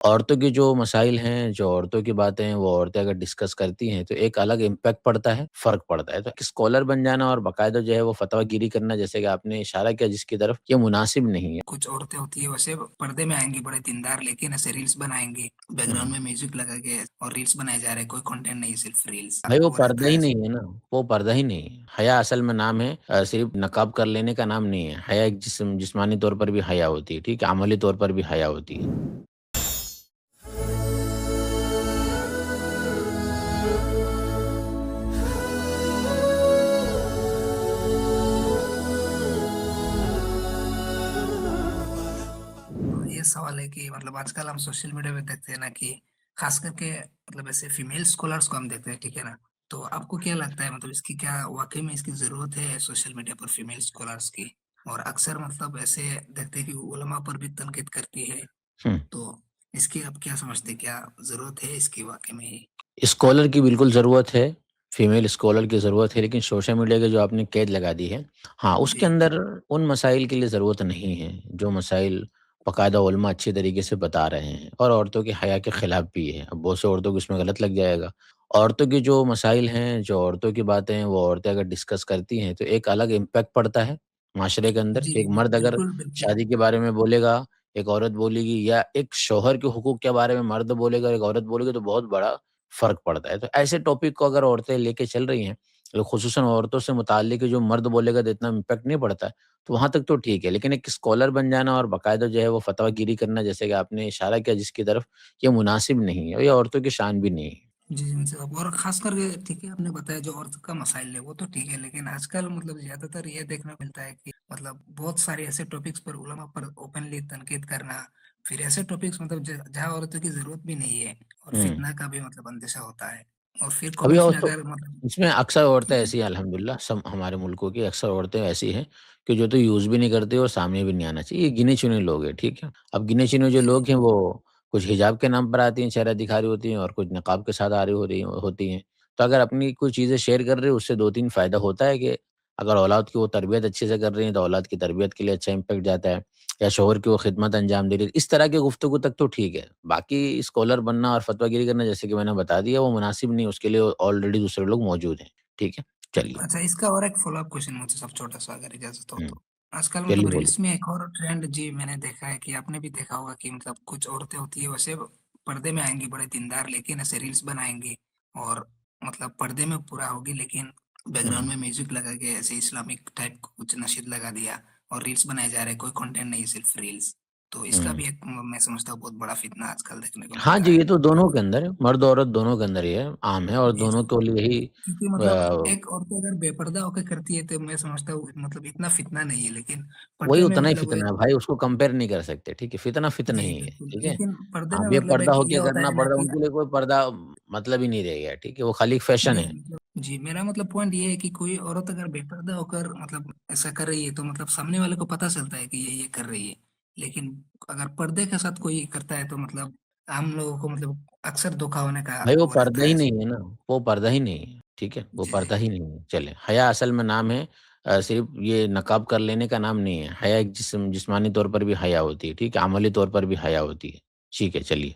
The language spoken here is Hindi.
औरतों की जो मसाइल हैं, जो औरतों की बातें हैं, वो औरतें अगर डिस्कस करती हैं, तो एक अलग इम्पैक्ट पड़ता है, फ़र्क पड़ता है। तो एक स्कॉलर बन जाना और बाकायदा जो है वो फ़तवागिरी करना, जैसे कि आपने इशारा किया जिसकी तरफ, ये मुनासिब नहीं है। कुछ औरतें होती है वैसे पर्दे में आएँगी बड़े दीनदार लेकिन ऐसे रील्स बनाएँगी, बैकग्राउंड हुँ। में म्यूज़िक लगा के और रील्स बनाए जा रहे हैं, कोई कंटेंट नहीं सिर्फ रील्स भाई वो वो पर्दा रहता ही है। नहीं है ना, वो पर्दा ही नहीं है। हया असल में नाम है, सिर्फ़ नकाब कर लेने का नाम नहीं है। हया एक जिस्मानी तौर पर भी हया होती है, ठीक है? अमली तौर पर भी हया होती है। ये सवाल है कि मतलब आजकल हम सोशल मीडिया पे देखते हैं ना कि खास करके मतलब ऐसे फीमेल स्कॉलर्स को हम देखते हैं, ठीक है ना? तो आपको क्या लगता है मतलब इसकी क्या वाक़ई में इसकी ज़रूरत है सोशल मीडिया पर फीमेल स्कॉलर्स की? और अक्सर मतलब ऐसे देखते हैं कि उलमा पर भी तनकीद करती है, हुँ। तो इसकी आप क्या समझते हैं, क्या ज़रूरत है इसकी वाक़ई में ही? स्कॉलर की बिल्कुल ज़रूरत है, फीमेल स्कॉलर की ज़रूरत है, लेकिन सोशल मीडिया की जो आपने कैद लगा दी है, हाँ, उसके जी, अंदर उन मसाइल के लिए ज़रूरत नहीं है, जो मसाइल बाकायदा उलमा अच्छी तरीके से बता रहे हैं और औरतों के हया के खिलाफ भी है। अब बहुत से औरतों को इसमें गलत लग जाएगा। औरतों की जो मसाइल हैं, जो औरतों की बातें हैं, वो औरतें अगर डिस्कस करती हैं, तो एक अलग इम्पैक्ट पड़ता है माशरे के अंदर जी, कि एक मर्द अगर बिल्कुल, बिल्कुल। शादी के बारे में बोलेगा, एक औरत बोलेगी, या एक शौहर के हुकूक के बारे में मर्द बोलेगा, एक औरत बोलेगी, तो बहुत बड़ा फ़र्क पड़ता है। तो ऐसे टॉपिक को अगर औरतें लेके चल रही हैं, तो खुसूसन औरतों से मुताल्लिक जो मर्द बोलेगा तो इतना इम्पैक्ट नहीं पड़ता है, तो वहाँ तक तो ठीक है। लेकिन एक स्कॉलर बन जाना और बाकायदा जो है वो फ़तवागिरी करना, जैसे कि आपने इशारा किया जिसकी तरफ, ये मुनासिब नहीं है और ये औरतों की शान भी नहीं है। जी, जी, साहब और ख़ास करके ठीक है आपने बताया जो औरत का मसाइल है वो तो ठीक है, लेकिन आजकल मतलब ज़्यादातर ये देखने को मिलता है कि मतलब बहुत सारे ऐसे टॉपिक्स पर उलमा पर ओपनली तनकीद करना, फिर ऐसे टॉपिक्स मतलब जहाँ औरतों की ज़रूरत भी नहीं है और हुँ। फितना का भी मतलब अंदेशा होता है और फिर अभी कमेंट्स और में तो अगर मतलब इसमें अक्सर औरतें ठीक है। ऐसी हैं अल्हम्दुलिल्लाह, सब हमारे मुल्कों की अक्सर औरतें ऐसी हैं कि जो तो यूज़ भी नहीं करती और सामने भी नहीं आना चाहिए। ये गिने-चुने लोग हैं, ठीक है? अब गिने-चुने जो जी, जी। लोग हैं वो कुछ हिजाब के नाम पर आती हैं, चेहरा दिखा रही होती हैं और कुछ नकाब के साथ आ रही हो रही होती हैं। तो अगर अपनी कोई चीज़ें शेयर कर रहे हो उससे 2-3 फ़ायदा होता है कि अगर औलाद की वो तरबियत अच्छे से कर रही हैं तो औलाद की तरबियत के लिए अच्छा इम्पैक्ट जाता है, या शौहर की वो खिदमत अंजाम दे रही है। इस तरह की गुफ्तगू तक तो ठीक है। बाकी स्कॉलर बनना और फ़तवागिरी करना, जैसे कि मैंने बता दिया, वो मुनासिब नहीं है, उसके लिए ऑलरेडी दूसरे लोग मौजूद हैं। ठीक है? चलिए। अच्छा इसका और एक फ़ॉलो अप क्वेश्चन मुझसे सब छोटा-सा अगर इजाज़त हो हुँ, तो? आजकल मतलब चलिए बोलिए। रील्स में एक और ट्रेंड जी मैंने देखा है कि आपने भी देखा होगा कि मतलब कुछ औरतें होती है वैसे पर्दे में आएँगी बड़े दीनदार लेकिन ऐसे रील्स बनाएँगी और मतलब पर्दे में पूरा होगी लेकिन बैकग्राउंड हुँ, में म्यूज़िक लगा के ऐसे इस्लामिक टाइप का कुछ नशीद लगा दिया और रील्स बनाए जा रहे हैं, कोई कंटेंट नहीं सिर्फ रील्स। तो इसका हुँ। भी एक मैं समझता हूँ बहुत बड़ा फितना आजकल देखने को हाँ मिलता जी, है। ये तो दोनों के अंदर है, मर्द-औरत दोनों के अंदर ही है, आम है और जी, दोनों जी। को लिए ही क्योंकि मतलब अ, एक औरत अगर बेपर्दा होके करती है तो मैं समझता हूँ मतलब इतना फितना नहीं है, लेकिन वही पर्दे में उतना ही मतलब फितना है भाई, उसको कंपेयर नहीं कर सकते, ठीक है? फितना फितना जी, ही है, बिल्कुल। ठीक है? लेकिन पर्दे हाँ, में मतलब बेपर्दा एक ये होके होता करना है ना पर्दा, कि उनके लिए कोई पर्दा मतलब ही नहीं रह गया, ठीक है? वो खाली एक फैशन नहीं है। मतलब जी, मेरा मतलब पॉइंट ये है कि कोई औरत अगर बेपर्दा होकर मतलब ऐसा कर रही है तो मतलब सामने वाले को पता चलता है कि ये कर रही है। लेकिन अगर पर्दे के साथ कोई करता है तो मतलब आम लोगों को मतलब अक्सर धोखा होने का भाई वो वो पर्दा रहता ही है। नहीं है ना, वो पर्दा ही नहीं है, ठीक है? वो जी, जी। पर्दा ही नहीं है, चलें। हया असल में नाम है, सिर्फ़ ये नकाब कर लेने का नाम नहीं है। हया एक जिस्मानी तौर पर भी हया होती है, ठीक है? अमली तौर पर भी हया होती है। ठीक है, चलिए।